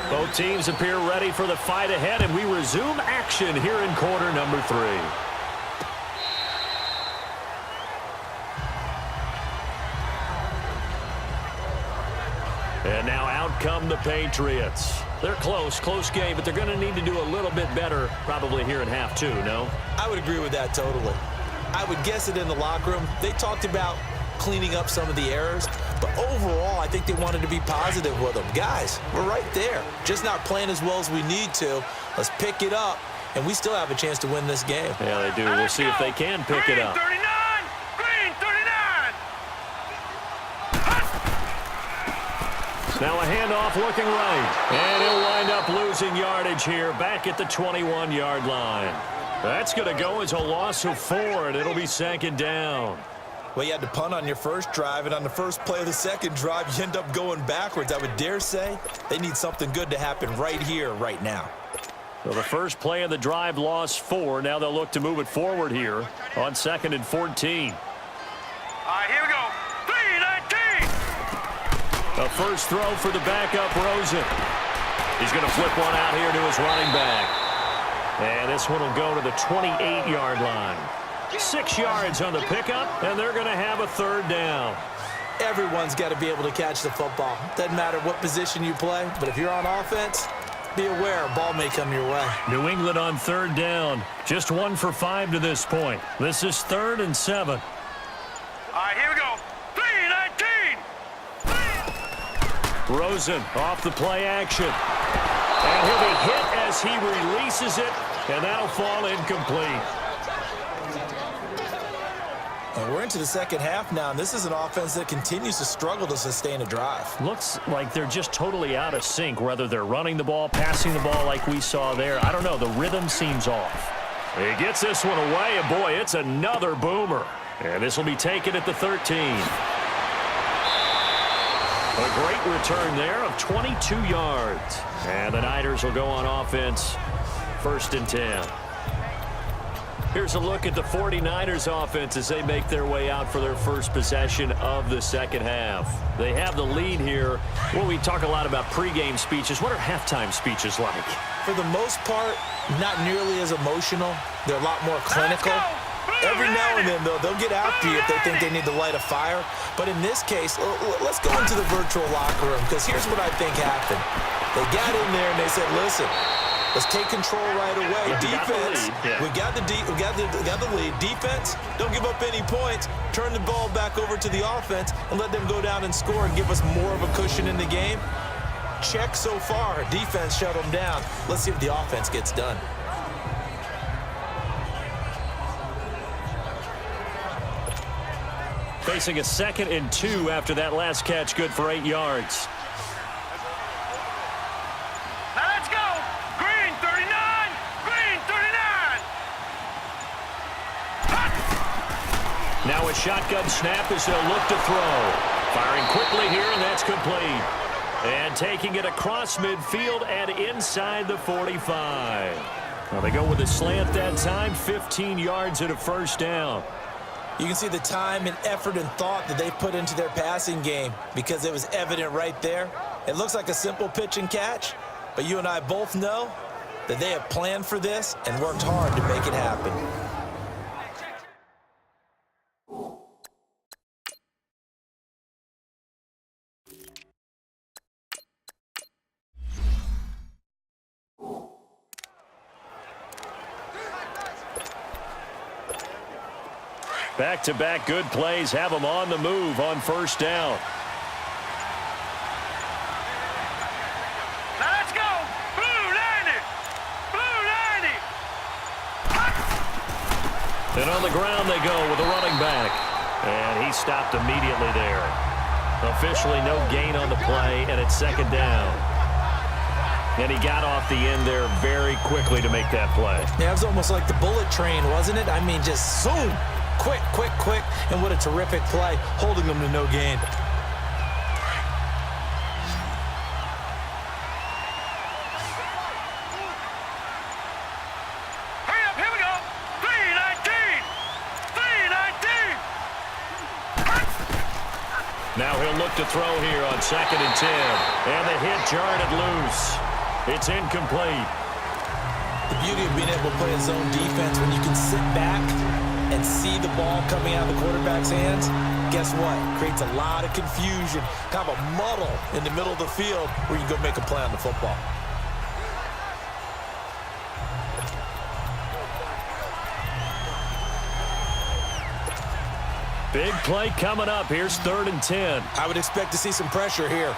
Both teams appear ready for the fight ahead, and we resume action here in quarter number 3. And now out come the Patriots. They're close game, but they're going to need to do a little bit better probably here in half 2, no? I would agree with that totally. I would guess it in the locker room. They talked about cleaning up some of the errors, but overall, I think they wanted to be positive with them. Guys, we're right there. Just not playing as well as we need to. Let's pick it up, and we still have a chance to win this game. Yeah, they do. We'll see if they can pick it up. Now a handoff looking right. And he'll wind up losing yardage here back at the 21-yard line. That's going to go as a loss of 4, and it'll be 2nd down. Well, you had to punt on your first drive, and on the first play of the second drive, you end up going backwards. I would dare say they need something good to happen right here, right now. So the first play of the drive lost 4. Now they'll look to move it forward here on 2nd and 14. All right, here we go. 3-19. A first throw for the backup, Rosen. He's going to flip one out here to his running back. And this one will go to the 28-yard line. 6 yards on the pickup, and they're going to have a 3rd down. Everyone's got to be able to catch the football. Doesn't matter what position you play, but if you're on offense, be aware a ball may come your way. New England on 3rd down. Just 1 for 5 to this point. This is 3rd and 7. All right, here we go. 3-19. Rosen off the play action. And he'll be hit as he releases it, and that'll fall incomplete. And we're into the second half now, and this is an offense that continues to struggle to sustain a drive. Looks like they're just totally out of sync, whether they're running the ball, passing the ball like we saw there. I don't know. The rhythm seems off. He gets this one away, and boy, it's another boomer. And this will be taken at the 13. A great return there of 22 yards. And the Niners will go on offense, 1st and 10. Here's a look at the 49ers offense as they make their way out for their first possession of the second half. They have the lead here. Well, we talk a lot about pregame speeches. What are halftime speeches like? For the most part, not nearly as emotional. They're a lot more clinical. Every now and then, though, they'll get after you if they think they need to light a fire. But in this case, let's go into the virtual locker room, because here's what I think happened. They got in there and they said, listen, let's take control right away. Defense, we got the lead. Defense, don't give up any points. Turn the ball back over to the offense and let them go down and score and give us more of a cushion in the game. Check so far. Defense shut them down. Let's see if the offense gets done. Facing a 2nd and 2 after that last catch, good for 8 yards. Now let's go. Green 39. Green 39. Now a shotgun snap as they'll look to throw. Firing quickly here, and that's complete. And taking it across midfield and inside the 45. Well, they go with a slant that time, 15 yards and a 1st down. You can see the time and effort and thought that they put into their passing game because it was evident right there. It looks like a simple pitch and catch, but you and I both know that they have planned for this and worked hard to make it happen. Back-to-back good plays have them on the move on 1st down. Now let's go. Blue 90. Blue 90. And on the ground they go with a running back. And he stopped immediately there. Officially no gain on the play, and it's 2nd down. And he got off the end there very quickly to make that play. Yeah, it was almost like the bullet train, wasn't it? I mean, just zoom. Quick, quick, quick, and what a terrific play, holding them to no gain. Hurry up, here we go. 3-19. 3-19. Now he'll look to throw here on 2nd and 10. And the hit jarred it loose. It's incomplete. The beauty of being able to play a zone defense when you can sit back and see the ball coming out of the quarterback's hands, guess what? Creates a lot of confusion, kind of a muddle in the middle of the field where you go make a play on the football. Big play coming up. Here's 3rd and 10. I would expect to see some pressure here.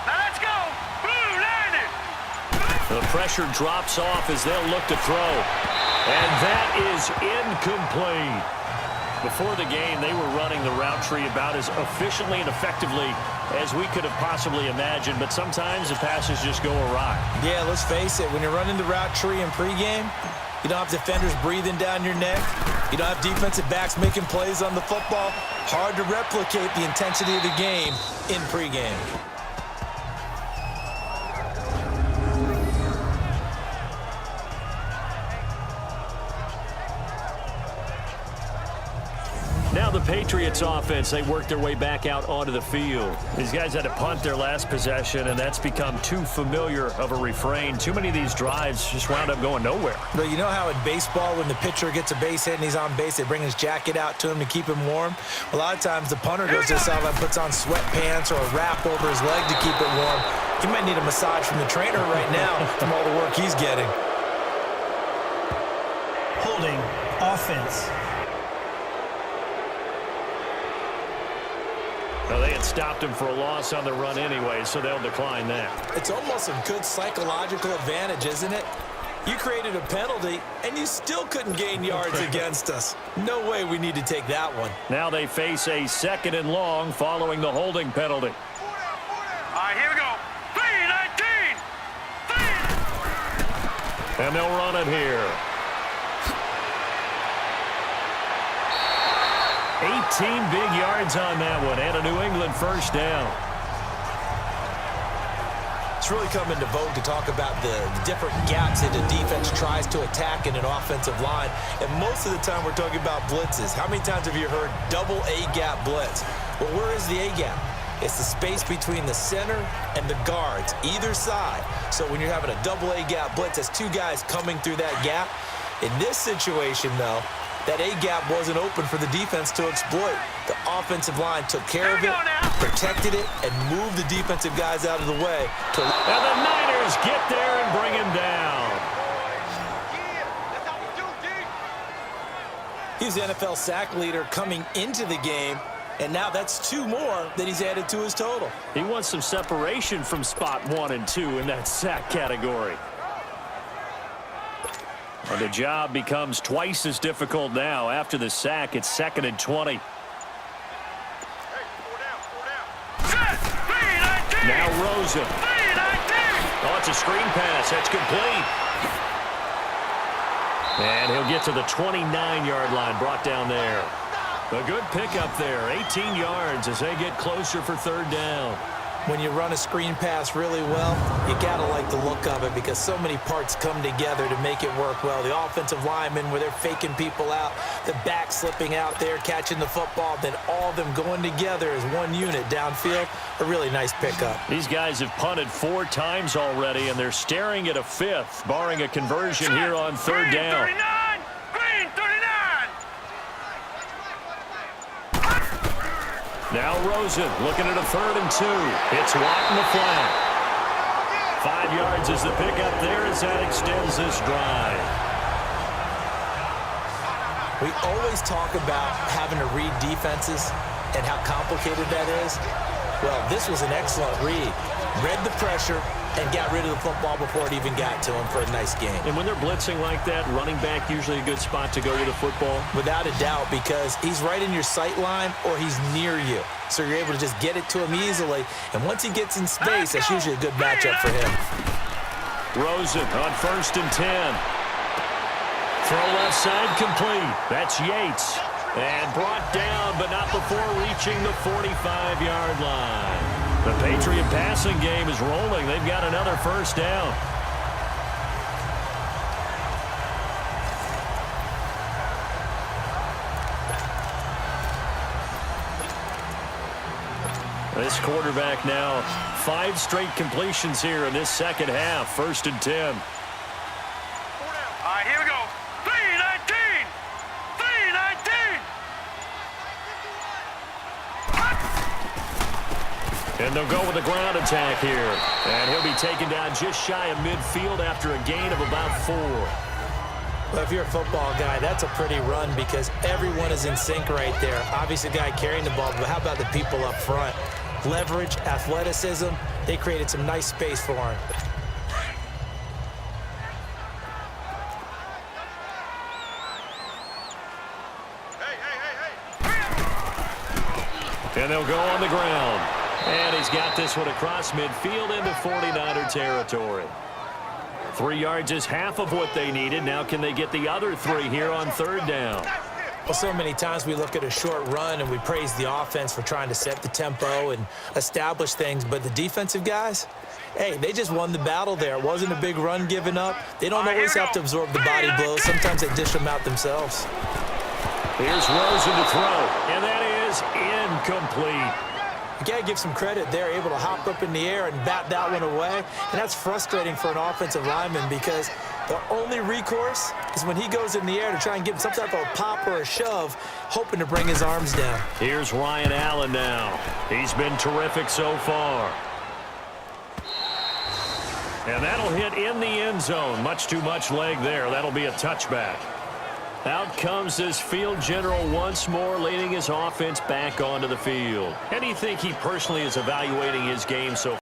Now let's go. Blue landed. The pressure drops off as they'll look to throw. And that is incomplete. Before the game, they were running the route tree about as efficiently and effectively as we could have possibly imagined, but sometimes the passes just go awry. Yeah, let's face it. When you're running the route tree in pregame, you don't have defenders breathing down your neck. You don't have defensive backs making plays on the football. Hard to replicate the intensity of the game in pregame. Now the Patriots offense, they work their way back out onto the field. These guys had to punt their last possession, and that's become too familiar of a refrain. Too many of these drives just wound up going nowhere. But you know how in baseball, when the pitcher gets a base hit and he's on base, they bring his jacket out to him to keep him warm? A lot of times the punter goes to the sideline, puts on sweatpants or a wrap over his leg to keep it warm. He might need a massage from the trainer right now from all the work he's getting. Holding offense. Well, they had stopped him for a loss on the run anyway, so they'll decline that. It's almost a good psychological advantage, isn't it? You created a penalty, and you still couldn't gain yards against us. No way we need to take that one. Now they face a 2nd and long following the holding penalty. All right, here we go. 3-19. And they'll run it here. 18 big yards on that one, and a New England first down. It's really come into vogue to talk about the different gaps that the defense tries to attack in an offensive line. And most of the time we're talking about blitzes. How many times have you heard double A-gap blitz? Well, where is the A-gap? It's the space between the center and the guards, either side. So when you're having a double A-gap blitz, that's two guys coming through that gap. In this situation, though, that A-gap wasn't open for the defense to exploit. The offensive line took care of it, protected it, and moved the defensive guys out of the way. And the Niners get there and bring him down. He's the NFL sack leader coming into the game, and now that's 2 more that he's added to his total. He wants some separation from spot 1 and 2 in that sack category. And the job becomes twice as difficult now. After the sack, it's 2nd and 20. Now Rosen. Oh, it's a screen pass. That's complete. And he'll get to the 29-yard line, brought down there. A good pickup there. 18 yards as they get closer for 3rd down. When you run a screen pass really well, you got to like the look of it because so many parts come together to make it work well. The offensive linemen, where they're faking people out, the back slipping out there, catching the football, then all of them going together as one unit downfield. A really nice pickup. These guys have punted 4 times already, and they're staring at a 5th, barring a conversion here on 3rd down. Green 39. Now Rosen looking at a 3rd and 2. It's Watt in the flat. 5 yards is the pickup there as that extends this drive. We always talk about having to read defenses and how complicated that is. Well, this was an excellent read. Read the pressure and got rid of the football before it even got to him for a nice game. And when they're blitzing like that, running back usually a good spot to go with a football. Without a doubt, because he's right in your sight line or he's near you. So you're able to just get it to him easily. And once he gets in space, that's usually a good matchup for him. Rosen on 1st and 10. Throw left side complete. That's Yates. And brought down, but not before reaching the 45-yard line. The Patriot passing game is rolling. They've got another 1st down. this quarterback now 5 straight completions here in this second half. 1st and 10. All right, here we go. 3-19. 3-19. And they'll go with a ground attack here. And he'll be taken down just shy of midfield after a gain of about 4. Well, if you're a football guy, that's a pretty run because everyone is in sync right there. Obviously, the guy carrying the ball, but how about the people up front? Leverage, athleticism, they created some nice space for him. And they'll go on the ground. And he's got this one across midfield into 49er territory. 3 yards is half of what they needed. Now can they get the other 3 here on 3rd down? Well, so many times we look at a short run and we praise the offense for trying to set the tempo and establish things, but the defensive guys, hey, they just won the battle there. It wasn't a big run given up. They don't always have to absorb the body blows. Sometimes they dish them out themselves. Here's Rosen to throw, and that is incomplete. You got to give some credit. They're able to hop up in the air and bat that one away, and that's frustrating for an offensive lineman because the only recourse is when he goes in the air to try and give him some type of a pop or a shove, hoping to bring his arms down. Here's Ryan Allen now. He's been terrific so far. And that'll hit in the end zone. Much too much leg there. That'll be a touchback. Out comes this field general once more, leading his offense back onto the field. How do you think he personally is evaluating his game so far?